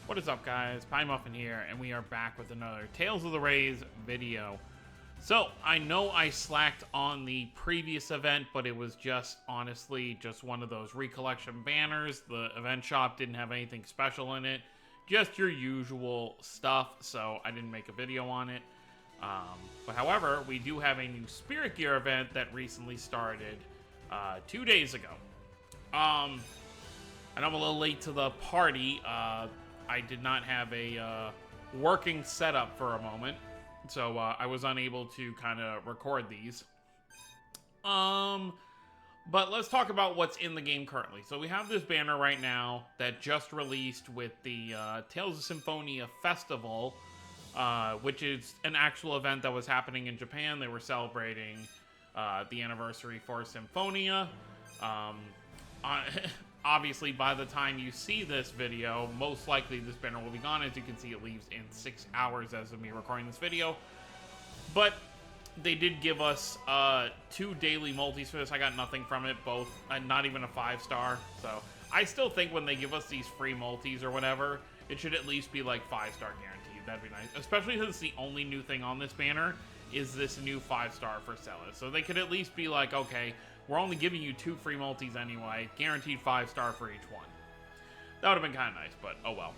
What is up, guys? Pie Muffin here, and we are back with another Tales of the Rays video. So, I know I slacked on the previous event, but it was just, honestly, just one of those recollection banners. The event shop didn't have anything special in it. Just your usual stuff, so I didn't make a video on it. But however, we do have a new Spirit Gear event that recently started 2 days ago. And I'm a little late to the party. I did not have a working setup for a moment, so I was unable to kind of record these. But let's talk about what's in the game currently. So we have this banner right now that just released with the Tales of Symphonia Festival, which is an actual event that was happening in Japan. They were celebrating the anniversary for Symphonia. Obviously, by the time you see this video, most likely this banner will be gone. As you can see, it leaves in 6 hours as of me recording this video. But they did give us 2 daily multis for this. I got nothing from it, both, not even a 5-star. So I still think when they give us these free multis or whatever, it should at least be like 5-star guaranteed. That'd be nice. Especially since the only new thing on this banner is this new 5-star for Celis. So they could at least be like, okay, we're only giving you 2 free multis anyway, guaranteed 5-star for each one. That would have been kind of nice, but oh well.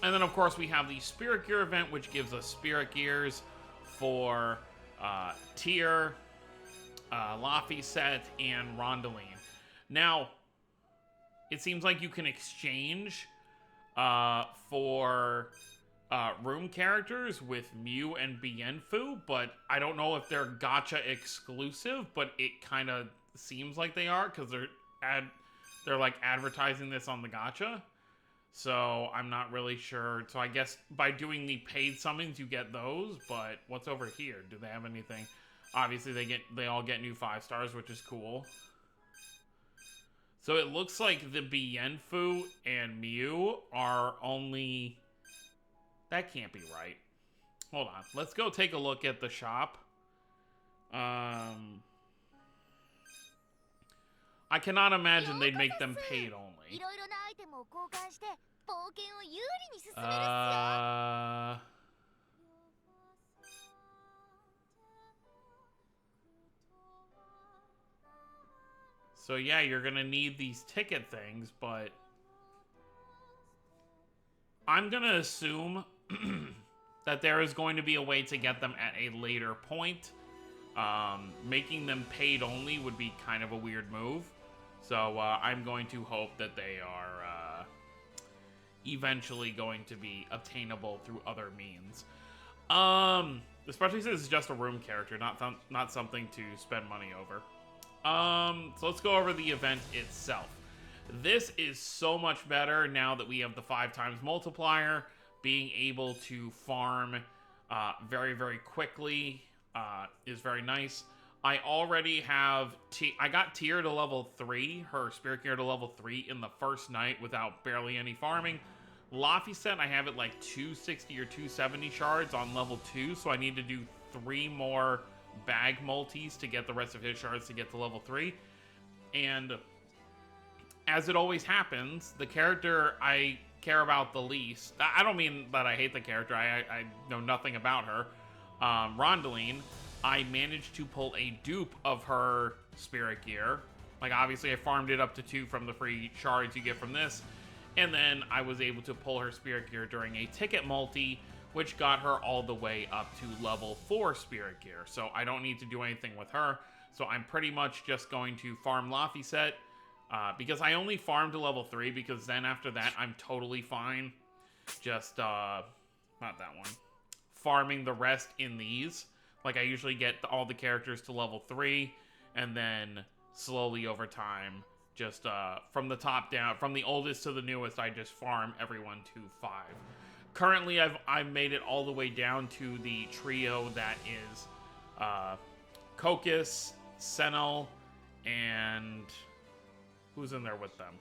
And then, of course, we have the Spirit Gear event, which gives us Spirit Gears for Tyr, Laphicet, and Rondeline. Now, it seems like you can exchange for room characters with Mew and Bienfu, but I don't know if they're gacha exclusive, but it kind of seems like they are, because they're like advertising this on the gacha. So I'm not really sure. So I guess by doing the paid summons you get those, but what's over here? Do they have anything? Obviously they all get new 5-stars, which is cool. So it looks like the Bienfu and Mew are only... That can't be right. Hold on. Let's go take a look at the shop. I cannot imagine they'd make them paid only. So yeah, you're gonna need these ticket things, but I'm gonna assume that there is going to be a way to get them at a later point. Making them paid only would be kind of a weird move. So I'm going to hope that they are eventually going to be obtainable through other means. Especially since it's just a room character, not something to spend money over. So let's go over the event itself. This is so much better now that we have the 5x multiplier. Being able to farm very, very quickly is very nice. I already have... I got Tyr to level 3, her Spirit Gear to level 3 in the first night without barely any farming. Laphicet, I have it like 260 or 270 shards on level 2, so I need to do 3 more bag multis to get the rest of his shards to get to level 3. And as it always happens, the character I care about the least... I don't mean that I hate the character, I know nothing about her. Rondeline, I managed to pull a dupe of her Spirit Gear. Like, obviously I farmed it up to 2 from the free shards you get from this. And then I was able to pull her Spirit Gear during a ticket multi, which got her all the way up to level 4 Spirit Gear. So I don't need to do anything with her. So I'm pretty much just going to farm Laphicet. Because I only farm to level 3, because then after that, I'm totally fine. Just, not that one. Farming the rest in these. Like, I usually get all the characters to level 3, and then slowly over time, just, from the top down, from the oldest to the newest, I just farm everyone to 5. Currently, I've made it all the way down to the trio that is, Kokis, Senel, and... Who's in there with them?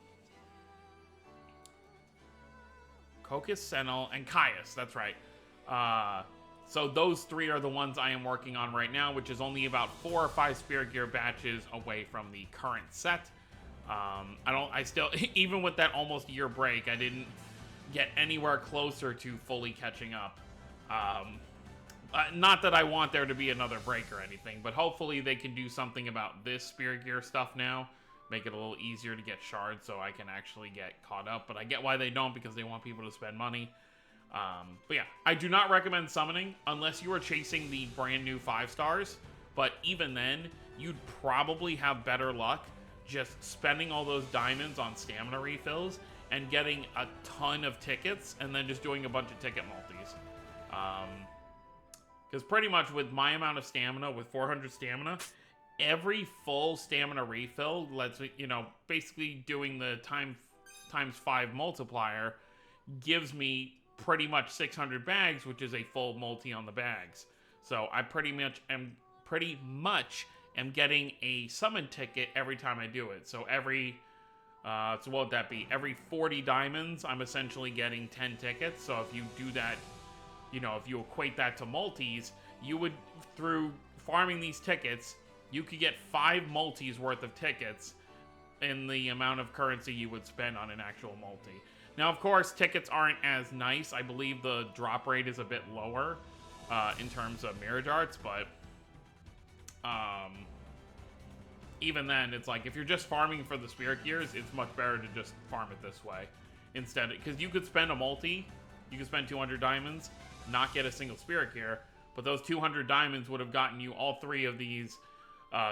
Kokis, Senel, and Caius. That's right. So those 3 are the ones I am working on right now, which is only about 4 or 5 Spirit Gear batches away from the current set. I still, even with that almost year break, I didn't get anywhere closer to fully catching up. Not that I want there to be another break or anything, but hopefully they can do something about this Spirit Gear stuff now. Make it a little easier to get shards so I can actually get caught up. But I get why they don't, because they want people to spend money. But yeah, I do not recommend summoning unless you are chasing the brand new 5 stars. But even then, you'd probably have better luck just spending all those diamonds on stamina refills and getting a ton of tickets and then just doing a bunch of ticket multis. Because pretty much with my amount of stamina, with 400 stamina, every full stamina refill lets me, you know, basically doing the times 5 multiplier gives me pretty much 600 bags, which is a full multi on the bags. So I pretty much am getting a summon ticket every time I do it. So every, so what would that be? Every 40 diamonds, I'm essentially getting 10 tickets. So if you do that, you know, if you equate that to multis, you would, through farming these tickets, you could get 5 multis worth of tickets in the amount of currency you would spend on an actual multi. Now, of course, tickets aren't as nice. I believe the drop rate is a bit lower in terms of Mirage Arts, but even then, it's like, if you're just farming for the Spirit Gears, it's much better to just farm it this way instead. Because you could spend a multi, you could spend 200 diamonds, not get a single Spirit Gear, but those 200 diamonds would have gotten you all 3 of these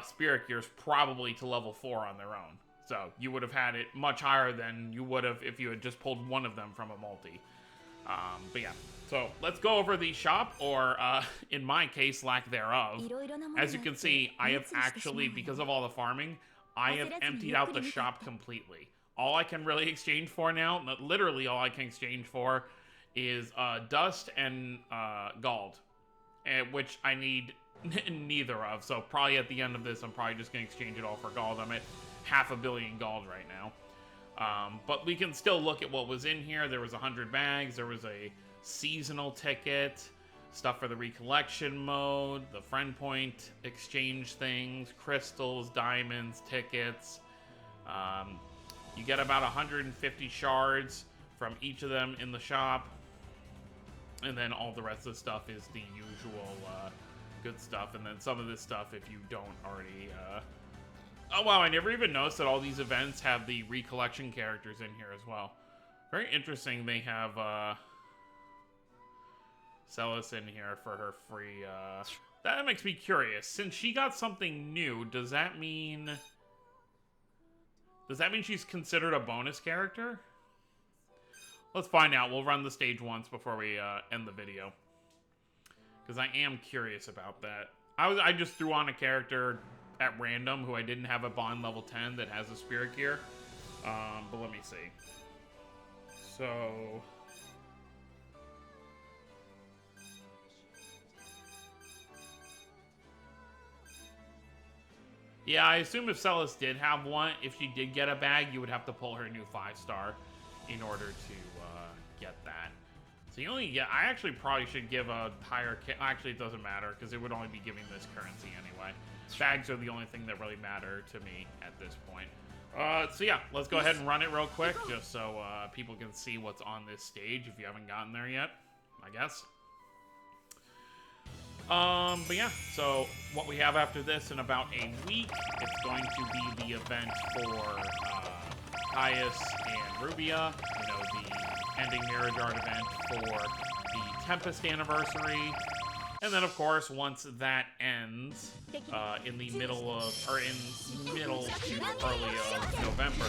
Spirit Gears probably to level 4 on their own. So you would have had it much higher than you would have if you had just pulled one of them from a multi. But yeah, so let's go over the shop, or in my case, lack thereof. As you can see, I have actually, because of all the farming, I have emptied out the shop completely. All I can really exchange for now, literally all I can exchange for, is dust and gold, which I need neither of. So probably at the end of this, I'm probably just going to exchange it all for gold. I'm at 500 million gold right now. But we can still look at what was in here. There was 100 bags. There was a seasonal ticket, stuff for the recollection mode, the friend point exchange things, crystals, diamonds, tickets. You get about 150 shards from each of them in the shop. And then all the rest of the stuff is the usual good stuff. And then some of this stuff, if you don't already... Oh, wow, I never even noticed that all these events have the recollection characters in here as well. Very interesting they have Celis in here for her free... That makes me curious. Since she got something new, does that mean... Does that mean she's considered a bonus character? Let's find out. We'll run the stage once before we end the video. Because I am curious about that. I just threw on a character at random who I didn't have a bond level 10 that has a Spirit Gear. But let me see. So... Yeah, I assume if Celis did have one, if she did get a bag, you would have to pull her new 5-star in order to get that. So you only get... I actually probably should give a higher... Actually, it doesn't matter, because it would only be giving this currency anyway. Bags are the only thing that really matter to me at this point. So yeah, let's go ahead and run it real quick, just so people can see what's on this stage if you haven't gotten there yet, I guess. But yeah, so what we have after this in about a week, it's going to be the event for Caius and Rubia, you know, the ending Mirage Art event for the Tempest anniversary. And then, of course, once that ends, in the middle of, or in middle to early of November,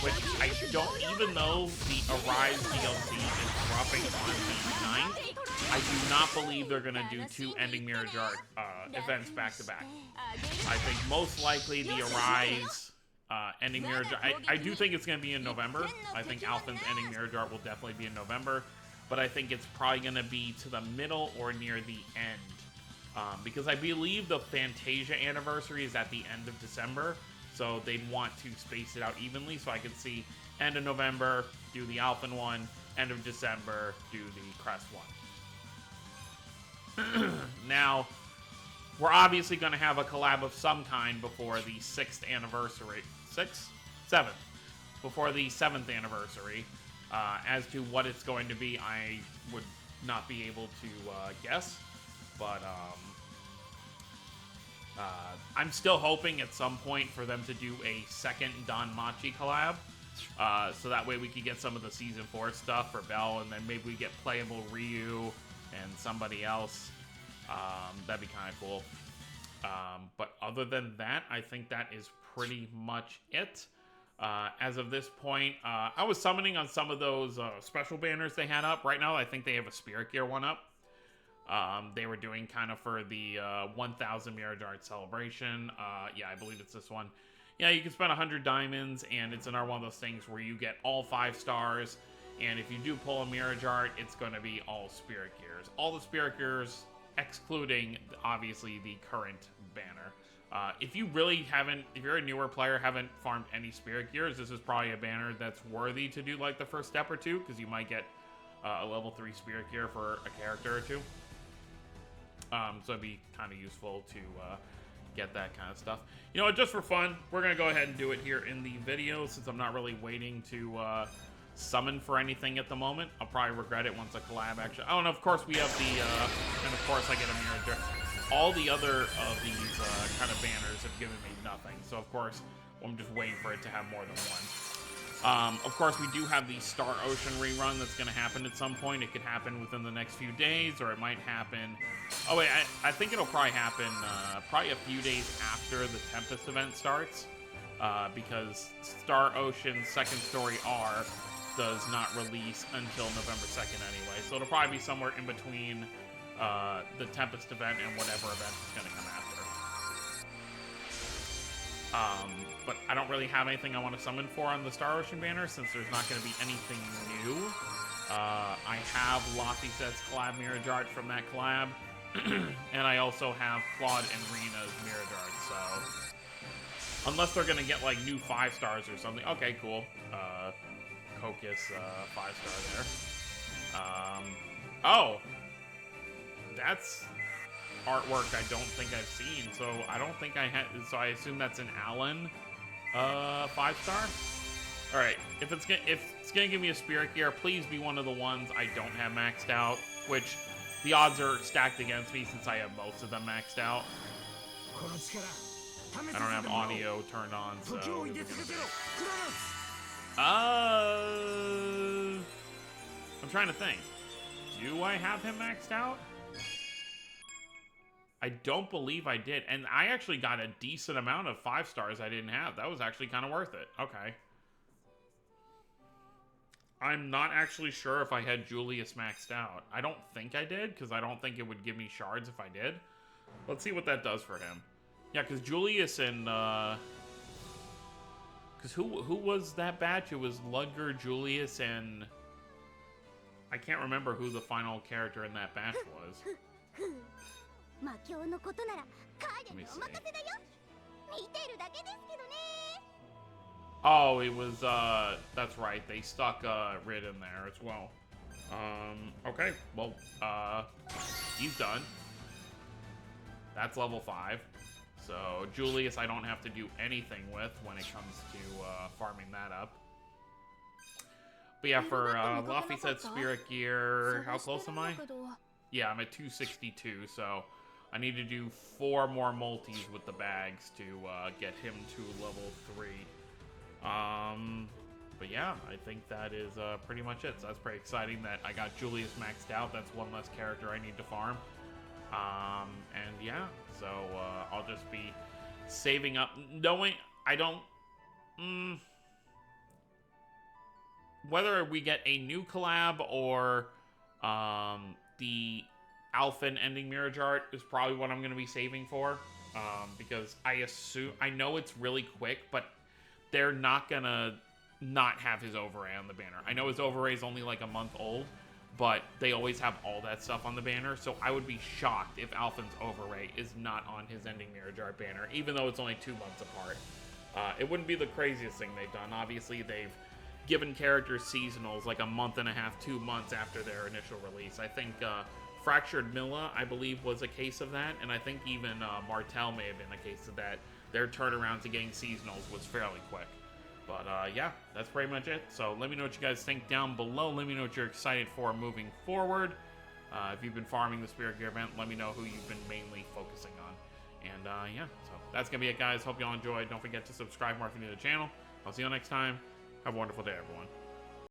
which I don't, even though the Arise DLC is dropping on the 9th, I do not believe they're going to do 2 Ending Mirage Art events back-to-back. I think most likely the Arise Ending Mirage Art, I do think it's going to be in November. I think Alphen's Ending Mirage Art will definitely be in November. But I think it's probably going to be to the middle or near the end. Because I believe the Fantasia anniversary is at the end of December. So they'd want to space it out evenly. So I could see end of November, do the Alphen one. End of December, do the Crest one. Now, we're obviously going to have a collab of some kind before the 6th anniversary. 6th? 7th. before the 7th anniversary. As to what it's going to be, I would not be able to guess, but I'm still hoping at some point for them to do a second Don Machi collab, so that way we could get some of the Season 4 stuff for Bell, and then maybe we get playable Ryu and somebody else. That'd be kind of cool. But other than that, I think that is pretty much it. As of this point, I was summoning on some of those special banners they had up. Right now, I think they have a Spirit Gear one up. They were doing kind of for the 1000 Mirage Art celebration. Yeah, I believe it's this one. Yeah, you can spend 100 diamonds, and it's another one of those things where you get all 5 stars. And if you do pull a Mirage Art, it's going to be all Spirit Gears. All the Spirit Gears, excluding, obviously, the current banner. If you really haven't, if you're a newer player, haven't farmed any Spirit Gears, this is probably a banner that's worthy to do like the first step or two, because you might get a level 3 Spirit Gear for a character or two. So it'd be kind of useful to get that kind of stuff. You know what, just for fun, we're going to go ahead and do it here in the video, since I'm not really waiting to summon for anything at the moment. I'll probably regret it once a collab actually. Oh, and of course we have the, and of course I get a mirror. All the other of these kind of banners have given me nothing. So, of course, I'm just waiting for it to have more than one. Of course, we do have the Star Ocean rerun that's going to happen at some point. It could happen within the next few days, or it might happen... Oh, wait, I think it'll probably happen probably a few days after the Tempest event starts, because Star Ocean's Second Story R does not release until November 2nd anyway. So it'll probably be somewhere in between... the Tempest event and whatever event is going to come after. But I don't really have anything I want to summon for on the Star Ocean banner, since there's not going to be anything new. I have Laphicet's collab Mirage Art from that collab, and I also have Claude and Rena's Mirage Art, so... Unless they're going to get, like, new 5 stars or something. Okay, cool. Cocus, 5-star there. Oh! That's artwork I don't think I've seen, so I don't think I had, so I assume that's an Alan 5-star. All right, if it's gonna give me a Spirit Gear, please be one of the ones I don't have maxed out, which the odds are stacked against me since I have most of them maxed out. I don't have audio turned on, so I'm trying to think. Do I have him maxed out? I don't believe I did, and I actually got a decent amount of 5 stars I didn't have. That was actually kind of worth it. Okay. I'm not actually sure if I had Julius maxed out. I don't think I did, because I don't think it would give me shards if I did. Let's see what that does for him. Yeah, because Julius and, because who was that batch? It was Ludger, Julius, and... I can't remember who the final character in that batch was. Let me see. Oh, it was, that's right. They stuck, Rid in there as well. Okay. Well, he's done. That's level 5. So, Julius I don't have to do anything with when it comes to, farming that up. But yeah, for, Laphicet Spirit Gear, how close am I? Yeah, I'm at 262, so... I need to do 4 more multis with the bags to get him to level 3. But yeah, I think that is pretty much it. So that's pretty exciting that I got Julius maxed out. That's one less character I need to farm. And yeah, so I'll just be saving up. Knowing I don't... whether we get a new collab or the... Alphen ending Mirage Art is probably what I'm going to be saving for, because I know it's really quick, but they're not going to not have his overray on the banner. I know his overray is only like a month old, but they always have all that stuff on the banner, so I would be shocked if Alphen's overray is not on his ending Mirage Art banner, even though it's only 2 months apart. It wouldn't be the craziest thing they've done. Obviously, they've given characters seasonals like a month and a half, 2 months after their initial release. I think Fractured Milla, I believe, was a case of that, and I think even Martel may have been a case of that. Their turnaround to getting seasonals was fairly quick. But yeah, that's pretty much it. So let me know what you guys think down below. Let me know what you're excited for moving forward. If you've been farming the Spirit Gear event, let me know who you've been mainly focusing on. And yeah, so that's going to be it, guys. Hope y'all enjoyed. Don't forget to subscribe more if you're new to the channel. I'll see you next time. Have a wonderful day, everyone.